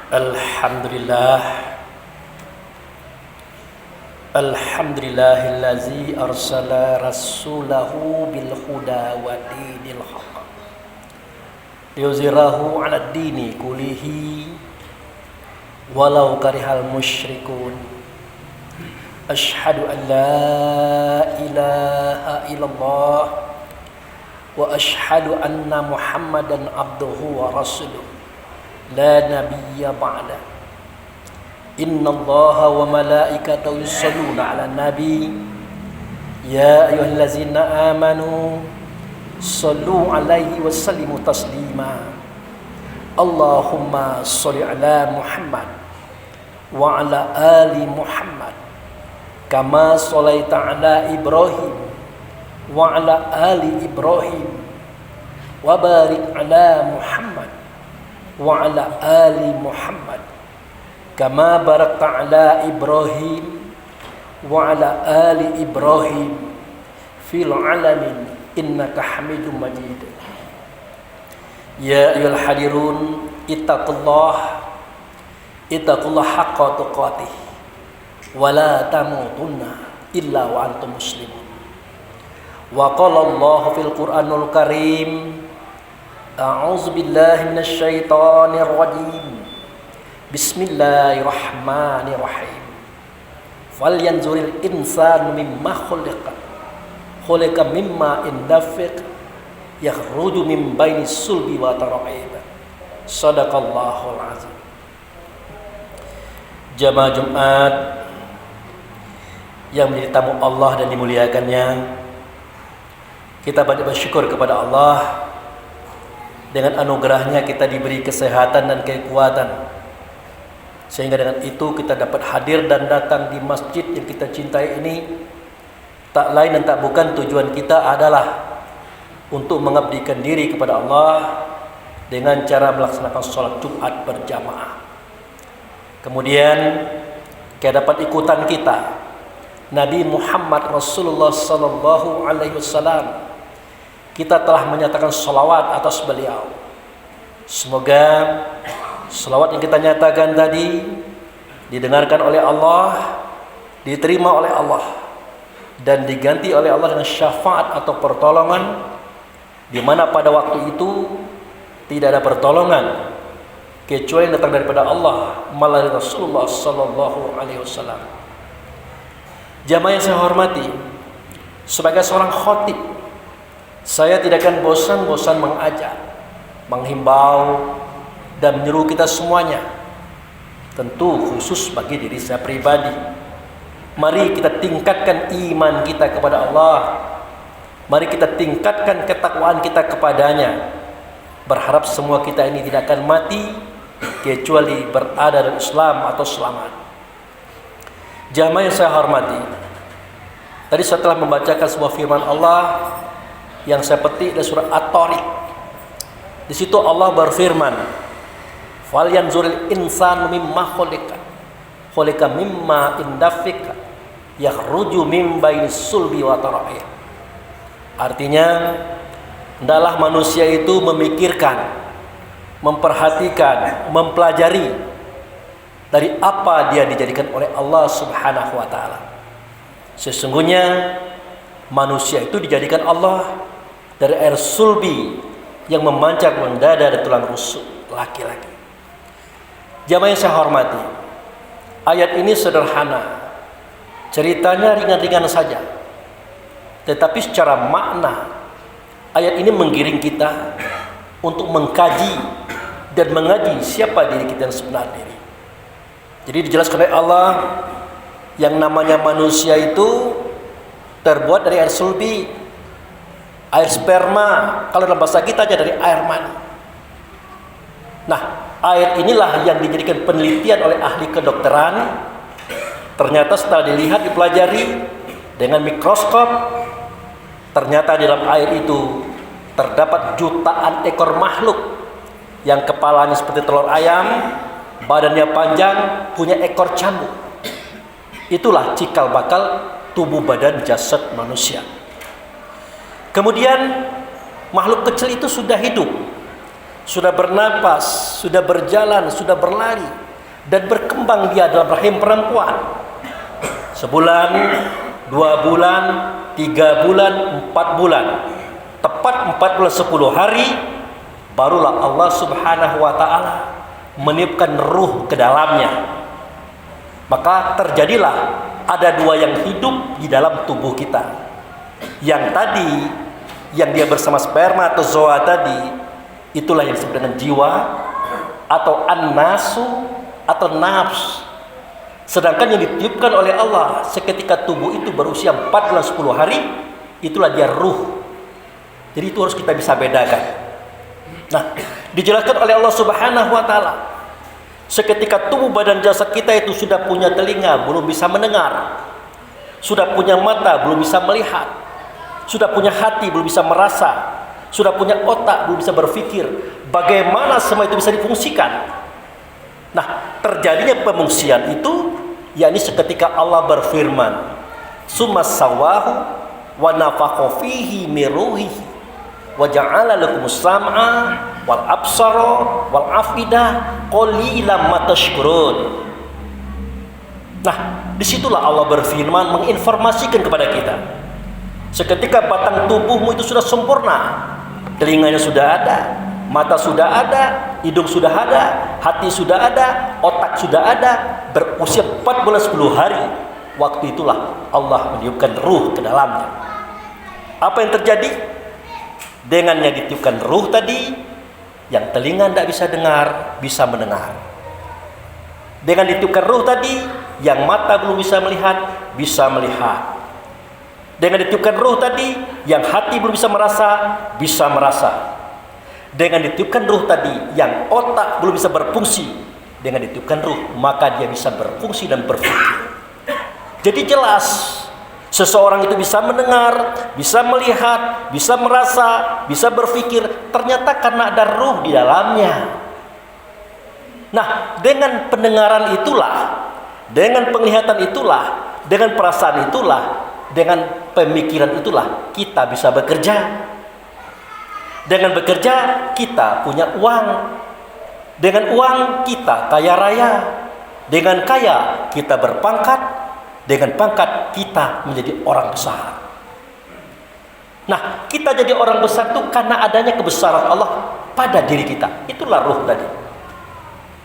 Alhamdulillah. Alhamdulillahillazi arsala rasulahu bil huda wa dinil haqq liyuzhirahu 'ala ad-dini kullihi walau karihal musyrikun. Asyhadu an la ilaha illallah wa asyhadu anna Muhammadan abduhu wa rasuluh la nabiyya ba'da. Innallaha wa malaikatahu yusholluna 'alan nabi ya ayyuhallazina amanu shallu 'alaihi wa sallimu taslima. Allahumma shalli 'ala Muhammad wa 'ala ali Muhammad kama shallaita 'ala Ibrahim wa 'ala ali Ibrahim wa barik 'ala Muhammad wa 'ala ali Muhammad kama barakta 'ala Ibrahim wa 'ala ali Ibrahim fil 'alamin innaka Hamidum Majid. Ya ayyuhal hadirun ittaqullah haqqa tuqatih wa la tamutunna illa wa antum muslimun. Wa qala Allah fil Qur'anul Karim a'udzu billahi minasy syaithanir rajim. Bismillahirrahmanirrahim. Falyanzuril insanu mimma khuliqa mimma indafiq yakhruju min baini sulbi wa tara'ib. Shadaqallahul azim. Jamaah Jumat yang menjadi tamu Allah dan dimuliakannya, kita banyak bersyukur kepada Allah. Dengan anugerahnya kita diberi kesehatan dan kekuatan, sehingga dengan itu kita dapat hadir dan datang di masjid yang kita cintai ini. Tak lain dan tak bukan tujuan kita adalah untuk mengabdikan diri kepada Allah dengan cara melaksanakan sholat Jumat berjamaah. Kemudian kita dapat ikutan kita Nabi Muhammad Rasulullah sallallahu alaihi wasallam. Kita telah menyatakan sholawat atas beliau. Semoga sholawat yang kita nyatakan tadi didengarkan oleh Allah, diterima oleh Allah, dan diganti oleh Allah dengan syafaat atau pertolongan, di mana pada waktu itu tidak ada pertolongan kecuali yang datang daripada Allah melalui Rasulullah sallallahu alaihi wasallam. Jamaah yang saya hormati, sebagai seorang khatib, saya tidak akan bosan-bosan mengajar, menghimbau dan menyuruh kita semuanya, tentu khusus bagi diri saya pribadi. Mari kita tingkatkan iman kita kepada Allah. Mari kita tingkatkan ketakwaan kita kepadanya. Berharap semua kita ini tidak akan mati kecuali berada dalam Islam atau selamat. Jamaah yang saya hormati, tadi saya telah membacakan sebuah firman Allah yang saya petik dari surah At-Tariq. Di situ Allah berfirman, "Falyanzuril insanu mimma khuliqa mimma indafika yakhruju min bainis sulbi wa tara'ib." Artinya, hendaklah manusia itu memikirkan, memperhatikan, mempelajari dari apa dia dijadikan oleh Allah Subhanahu wa taala. Sesungguhnya manusia itu dijadikan Allah dari air sulbi yang memancar mendada dari tulang rusuk laki-laki. Jamaah yang saya hormati, ayat ini sederhana, ceritanya ringan-ringan saja, tetapi secara makna ayat ini menggiring kita untuk mengkaji dan mengaji siapa diri kita yang sebenarnya. Jadi dijelaskan oleh Allah, yang namanya manusia itu terbuat dari air sulbi, air sperma, kalau dalam bahasa kita aja dari air mani. Nah, ayat inilah yang dijadikan penelitian oleh ahli kedokteran. Ternyata setelah dilihat, dipelajari dengan mikroskop, ternyata di dalam air itu terdapat jutaan ekor makhluk yang kepalanya seperti telur ayam, badannya panjang, punya ekor cambuk. Itulah cikal bakal tubuh badan jasad manusia. Kemudian makhluk kecil itu sudah hidup, sudah bernapas, sudah berjalan, sudah berlari dan berkembang dia dalam rahim perempuan. Sebulan, 2 bulan, 3 bulan, 4 bulan. Tepat 4 bulan 10 hari, barulah Allah Subhanahu wa ta'ala meniupkan ruh ke dalamnya. Maka terjadilah ada 2 yang hidup di dalam tubuh kita. Yang tadi, yang dia bersama sperma atau zoa tadi, itulah yang disebut dengan jiwa atau an-nasu atau nafs. Sedangkan yang ditiupkan oleh Allah seketika tubuh itu berusia 4 bulan 10 hari, itulah dia ruh. Jadi itu harus kita bisa bedakan. Nah, dijelaskan oleh Allah Subhanahu wa ta'ala, seketika tubuh badan jasad kita itu sudah punya telinga, belum bisa mendengar. Sudah punya mata, belum bisa melihat. Sudah punya hati, belum bisa merasa. Sudah punya otak, belum bisa berpikir. Bagaimana semua itu bisa difungsikan? Nah, terjadinya pemungsian itu, yakni seketika Allah berfirman, "Summa sawahu wa nafakha fihi min ruhihi wa ja'ala lakumus sam'a wal absara wal afidah qalilan ma tashkurun." Nah, disitulah Allah berfirman menginformasikan kepada kita. Seketika batang tubuhmu itu sudah sempurna, telinganya sudah ada, mata sudah ada, hidung sudah ada, hati sudah ada, otak sudah ada, berusia 4 bulan 10 hari. Waktu itulah Allah meniupkan ruh ke dalamnya. Apa yang terjadi? Dengan yang ditiupkan ruh tadi, yang telinga tidak bisa dengar, bisa mendengar. Dengan ditiupkan ruh tadi, yang mata belum bisa melihat, bisa melihat. Dengan ditiupkan ruh tadi, yang hati belum bisa merasa, bisa merasa. Dengan ditiupkan ruh tadi, yang otak belum bisa berfungsi, dengan ditiupkan ruh, maka dia bisa berfungsi dan berpikir. Jadi jelas, seseorang itu bisa mendengar, bisa melihat, bisa merasa, bisa berpikir, ternyata karena ada ruh di dalamnya. Nah, dengan pendengaran itulah, dengan penglihatan itulah, dengan perasaan itulah, dengan pemikiran itulah kita bisa bekerja. Dengan bekerja kita punya uang. Dengan uang kita kaya raya. Dengan kaya kita berpangkat. Dengan pangkat kita menjadi orang besar. Nah, kita jadi orang besar itu karena adanya kebesaran Allah pada diri kita. Itulah ruh tadi.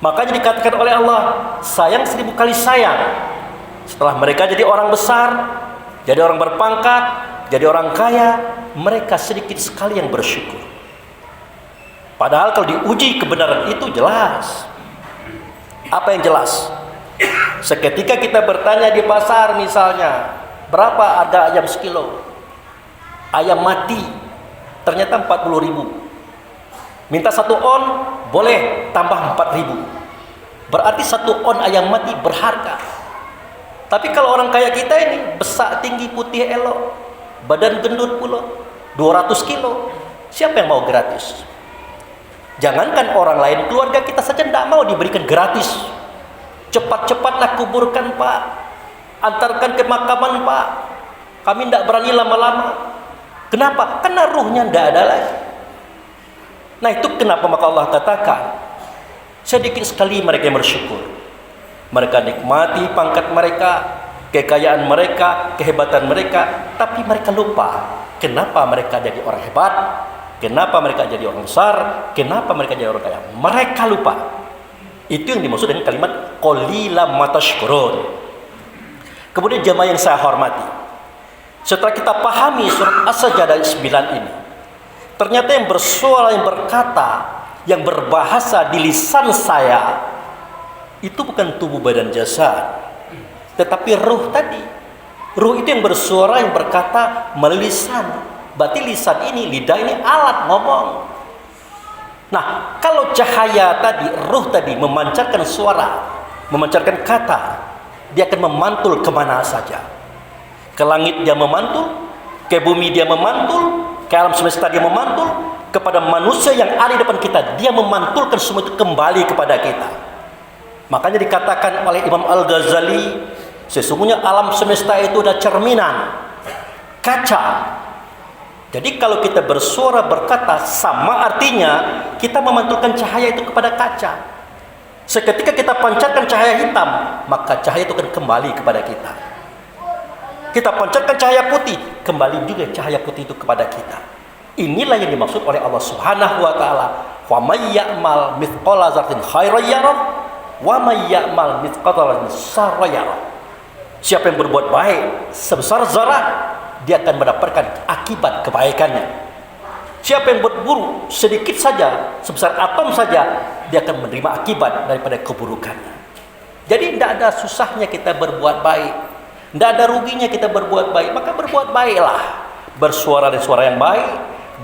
Makanya dikatakan oleh Allah, sayang 1000 kali sayang. Setelah mereka jadi orang besar, jadi orang berpangkat, jadi orang kaya, mereka sedikit sekali yang bersyukur. Padahal kalau diuji kebenaran itu jelas. Apa yang jelas? Seketika kita bertanya di pasar misalnya, berapa harga ayam sekilo? Ayam mati, ternyata 40.000. Minta 1 on, boleh tambah 4.000. Berarti 1 on ayam mati berharga. Tapi kalau orang kaya kita ini, besar, tinggi, putih, elok, badan gendut pula, 200 kilo, siapa yang mau gratis? Jangankan orang lain, keluarga kita saja tidak mau diberikan gratis. Cepat-cepatlah kuburkan Pak, antarkan ke makaman Pak, kami tidak berani lama-lama. Kenapa? Karena ruhnya tidak ada lagi. Nah itu kenapa maka Allah katakan, sedikit sekali mereka yang bersyukur. Mereka nikmati pangkat mereka, kekayaan mereka, kehebatan mereka, tapi mereka lupa kenapa mereka jadi orang hebat, kenapa mereka jadi orang besar, kenapa mereka jadi orang kaya. Mereka lupa. Itu yang dimaksud dengan kalimat qalilan ma tashkurun. Kemudian jemaah yang saya hormati, setelah kita pahami surat As-Sajdah 9 ini, ternyata yang bersuara, yang berkata, yang berbahasa di lisan saya, itu bukan tubuh badan jasad, tetapi ruh tadi. Ruh itu yang bersuara, yang berkata melalui lisan. Berarti lisan ini, lidah ini alat ngomong. Nah, kalau cahaya tadi, ruh tadi memancarkan suara, memancarkan kata, dia akan memantul kemana saja. Ke langit dia memantul, ke bumi dia memantul, ke alam semesta dia memantul, kepada manusia yang ada di depan kita, dia memantulkan semua itu kembali kepada kita. Makanya dikatakan oleh Imam Al-Ghazali, sesungguhnya alam semesta itu adalah cerminan, kaca Jadi kalau kita bersuara berkata sama artinya kita memantulkan cahaya itu kepada kaca. Seketika kita pancarkan cahaya hitam, maka cahaya itu akan kembali kepada kita. Kita pancarkan cahaya putih, kembali juga cahaya putih itu kepada kita. Inilah yang dimaksud oleh Allah Subhanahu wa taala. Wa may ya'mal mithqala dzarratin khairan yarah wa may ya'mal mithqala dzarratin syarran yarah. Siapa yang berbuat baik sebesar zarah, dia akan mendapatkan akibat kebaikannya. Siapa yang berburuk sedikit saja, sebesar atom saja, dia akan menerima akibat daripada keburukannya. Jadi tidak ada susahnya kita berbuat baik, tidak ada ruginya kita berbuat baik. Maka berbuat baiklah, bersuara dengan suara yang baik,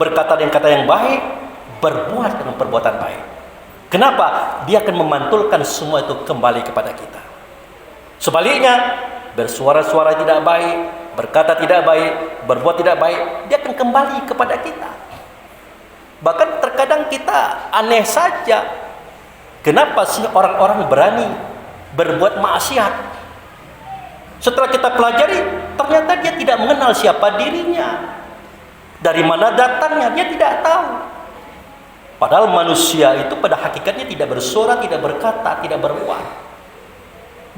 berkata dengan kata yang baik, berbuat dengan perbuatan baik. Kenapa? Dia akan memantulkan semua itu kembali kepada kita. Sebaliknya, bersuara-suara tidak baik, berkata tidak baik, berbuat tidak baik, dia akan kembali kepada kita. Bahkan terkadang kita aneh saja, kenapa sih orang-orang berani berbuat maksiat? Setelah kita pelajari, ternyata dia tidak mengenal siapa dirinya, dari mana datangnya, dia tidak tahu. Padahal manusia itu pada hakikatnya tidak bersuara, tidak berkata, tidak berbuat.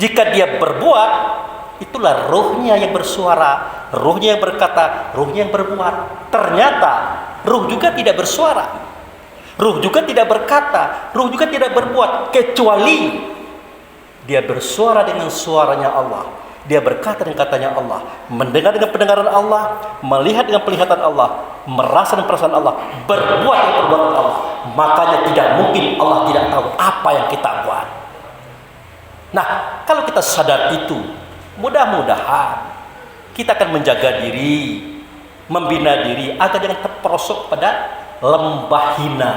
Jika dia berbuat, itulah ruhnya yang bersuara, ruhnya yang berkata, ruhnya yang berbuat. Ternyata ruh juga tidak bersuara, ruh juga tidak berkata, ruh juga tidak berbuat, kecuali dia bersuara dengan suaranya Allah, dia berkata dengan katanya Allah, mendengar dengan pendengaran Allah, melihat dengan penglihatan Allah, merasa dengan perasaan Allah, berbuat dengan perbuatan Allah. Makanya tidak mungkin Allah tidak tahu apa yang kita buat. Nah, kalau kita sadar itu, mudah-mudahan kita akan menjaga diri, membina diri agar jangan terperosok pada lembah hina,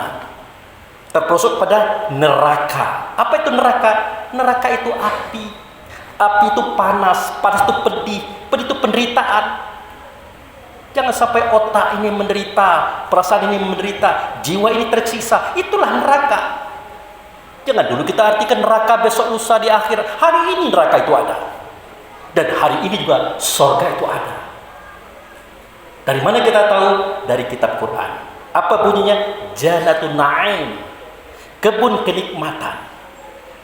terperosok pada neraka. Apa itu neraka? Neraka itu api. Api itu panas, panas itu pedih, pedih itu penderitaan. Jangan sampai otak ini menderita, perasaan ini menderita, jiwa ini tersiksa. Itulah neraka. Jangan dulu kita artikan neraka besok lusa di akhir. Hari ini neraka itu ada. Dan hari ini juga surga itu ada. Dari mana kita tahu? Dari kitab Quran. Apa bunyinya? Jannatun Na'im, kebun kenikmatan.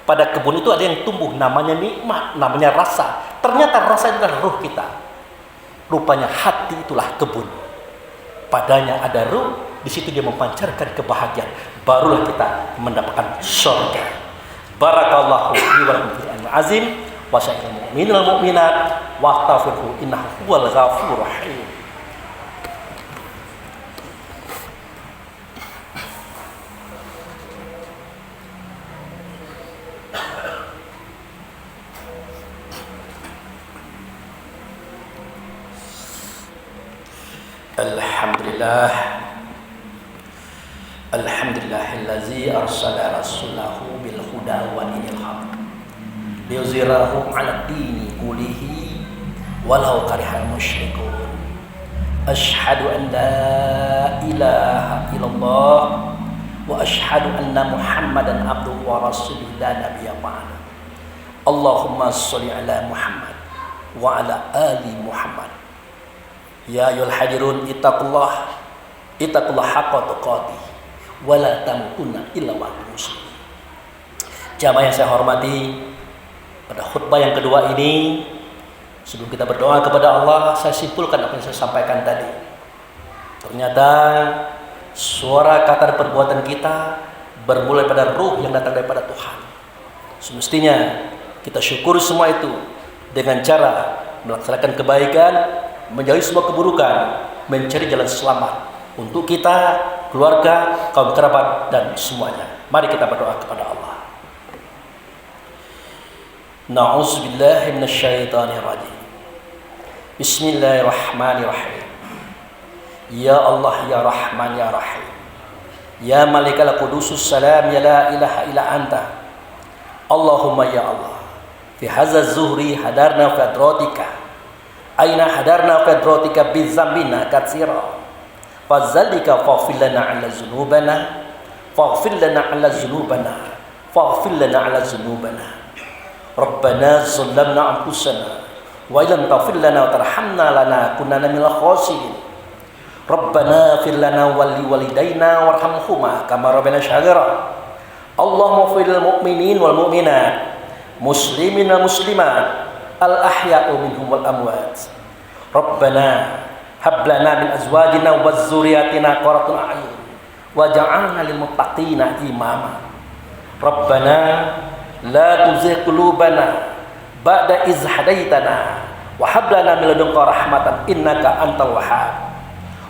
Pada kebun itu ada yang tumbuh, namanya nikmat, namanya rasa. Ternyata rasa itu adalah ruh kita. Rupanya hati itulah kebun. Padanya ada ruh, di situ dia memancarkan kebahagiaan. Barulah kita mendapatkan surga. Barakallahu li wa lakum fil azim. Wa sa'il mu'minin wal mu'minat wastaghfirhu innahu huwal ghafurur rahim. Alhamdulillah, alhamdulillahillazi arsala rasulahu bil huda wa dinil haq liyuzhirahu 'ala dini kullihi walau karihal musyrikun. Asyhadu an la ilaha illallah wa asyhadu anna Muhammadan abduhu wa rasuluhu la nabiyya ba'da. Allahumma shalli ala Muhammad wa ala ali Muhammad. Ya ayyuhal hadirun ittaqullah haqqa tuqatih wa la tamutunna illa wa antum muslimun. Jamaah yang saya hormati, pada khutbah yang kedua ini, sebelum kita berdoa kepada Allah, saya simpulkan apa yang saya sampaikan tadi. Ternyata suara kata dan perbuatan kita bermula pada ruh yang datang daripada Tuhan. Semestinya kita syukuri semua itu dengan cara melaksanakan kebaikan, menjauhi semua keburukan, mencari jalan selamat untuk kita, keluarga, kaum kerabat, dan semuanya. Mari kita berdoa kepada Allah. Na'udzubillahi minasyaitonirrajim. Bismillahirrahmanirrahim. Ya Allah, ya Rahman, ya Rahim. Ya Malikal Qudusus Salam, ya la ilaha illa anta. Allahumma ya Allah, fi hadza zuhri hadarna fi adratika. Aina hadarna fi adratika bi dzambina katsira. Fazalika faghfir lana 'ala dzunubana, faghfir lana 'ala dzunubana, faghfir lana 'ala dzunubana. Rabbana zalamna anfusana wa illam taghfir lana wa tarhamna lanakunanna minal khasirin. Rabbana fir lana wa li walidayna warhamhuma kama rabbana syaghira. Allahumma fil mu'minin wal mu'minat, muslimin wal muslimat, al ahya'u minhum wal amwat. Rabbana hab lana min azwajina wa dzurriyyatina qurrata a'yun waj'alna lil muttaqina imama. Rabbana la tuzigh qulubana ba'da idh hadaitana wa hab lana min ladunka rahmatan innaka antal wahhab.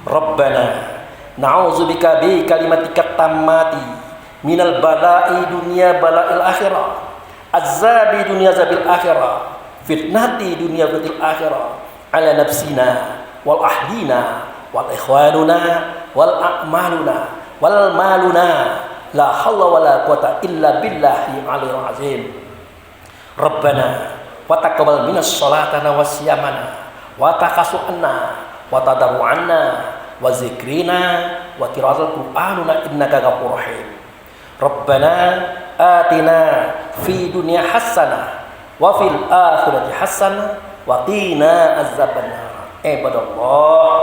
Rabbana na'udzubika bi kalimatika tammati minal bala'i dunya bala'il akhirah, azabi dunya zabil akhirah, fitnati dunya fitnatil akhirah, ala nafsina wal ahlina wal ikhwanuna wal a'maluna wal maluna, la hawla wala quwata illa billahi aliyil azim. Rabbana wa taqabbal minas sholatana wa siyamana wa takasu'anna wa tadarru'anna wa zikrina wa qira'atul qur'anuna innaka ghafurur rahim. Rabbana atina fi dunya hasanah wa fil akhirati hasanah wa qina azabannar. Ibadallah,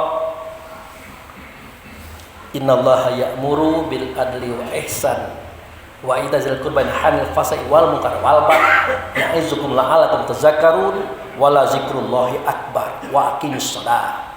innallaha ya'muru bil adli wa ihsan wa itazil qurban hanil fasai wal munkar wal baghi ya'izukum la'allakum tadhakkarun wa la zikrullahi akbar wa aqimus shalah.